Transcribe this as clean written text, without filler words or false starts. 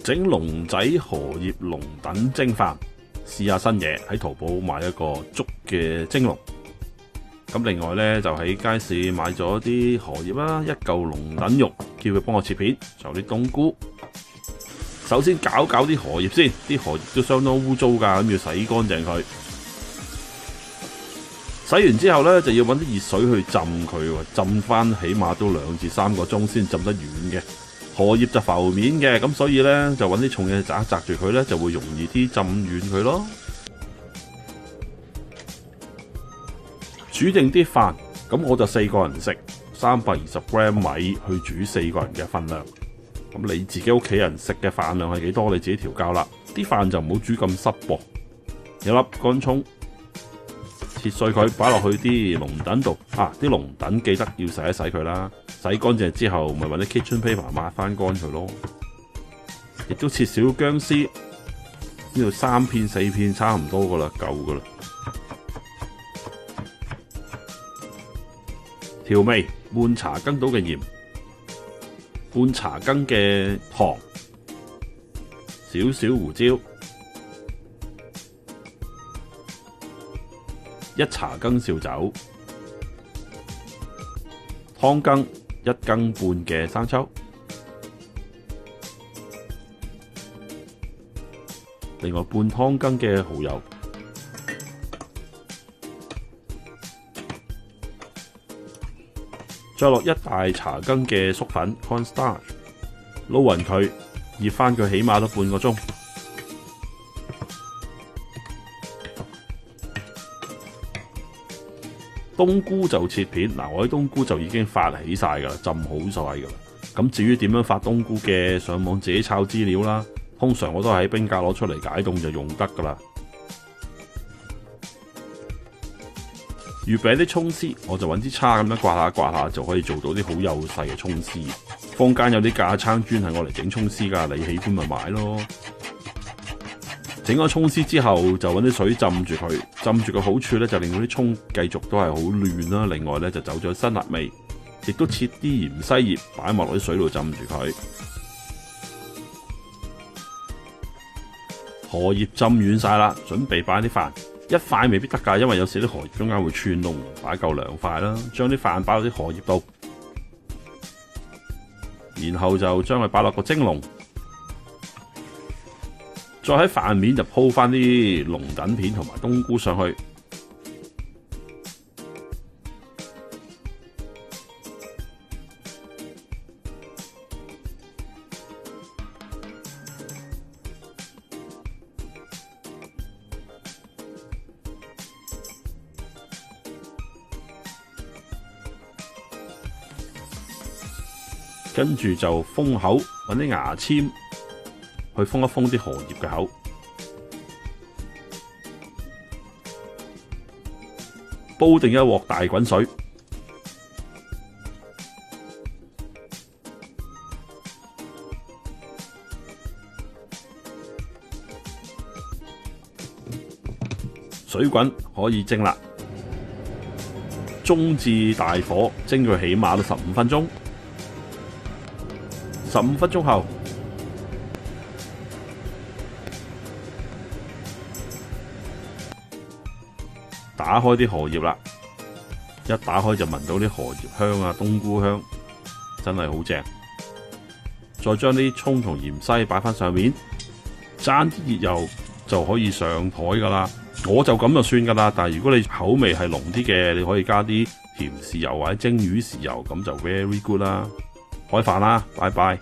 整龍仔荷葉龍躉蒸飯，試下新嘢，喺淘寶買一個竹嘅蒸籠。咁另外呢，就喺街市買咗啲荷葉啦，一嚿龍躉肉，叫佢幫我切片，仲有啲冬菇。首先搞啲荷葉先，啲荷葉都相當污糟㗎，咁要洗乾淨佢。洗完之後呢，就要揾啲熱水去浸佢，浸翻起碼都2至3個鐘先浸得軟嘅。荷葉就浮面嘅，咁所以呢，就揾啲重嘢擲住佢呢，就會容易啲浸軟佢咯。煮定啲飯，咁我就4個人食，320g 米去煮4個人嘅份量。咁你自己屋企人食嘅飯量係幾多，你自己調校啦。啲飯就唔好煮咁濕噃。有粒乾葱，切碎佢，擺落去啲龍躉度。啲龍躉記得要洗一洗佢啦。洗乾淨之後，咪揾啲 kitchen paper 抹翻乾佢咯。亦都切少薑絲，呢度3片4片差唔多噶啦，夠噶啦。調味半茶羹到嘅鹽，半茶羹嘅糖，少少胡椒，1茶羹紹酒，湯羹1羹半嘅生抽，另外半湯羹嘅蠔油，再落1大茶羹嘅粟粉 cornstarch， 撈匀佢，醃翻佢起碼都半個鐘。冬菇就切片，我啲冬菇就已經發起晒噶啦，浸好晒噶啦。咁至於點樣發冬菇嘅，上網自己抄資料啦。通常我都係喺冰格攞出嚟解凍就用得噶啦。月餅啲葱絲，我就揾支叉咁樣刮下就可以做到啲好幼細嘅葱絲。坊間有啲架撐專係我嚟整葱絲噶，你喜歡咪買咯。整咗葱絲之後，就揾啲水浸住佢，浸住嘅好處咧就令到啲葱繼續都係好嫩啦。另外咧就走咗辛辣味，亦都切啲芫茜葉擺埋落啲水度浸住佢。荷葉浸軟晒啦，準備擺啲飯。一塊未必得㗎，因為有時啲荷葉中間會穿窿，擺夠2塊啦。將啲飯擺落啲荷葉度，然後就將佢擺落個蒸籠。再喺飯面就鋪翻啲龍躉片同埋冬菇上去，跟住就封口，揾啲牙籤去封一封啲荷葉嘅口，煲定一鑊大滾水，水滾可以蒸啦，中至大火蒸佢起碼都15分鐘，15分鐘後，打開啲荷葉啦，一打開就聞到啲荷葉香啊，冬菇香，真係好正。再將啲葱同芫茜擺翻上面，沾啲熱油就可以上台噶啦。我就咁就算噶啦，但係如果你口味係濃啲嘅，你可以加啲甜豉油或者蒸魚豉油，咁就 very good 啦。開飯啦，拜拜。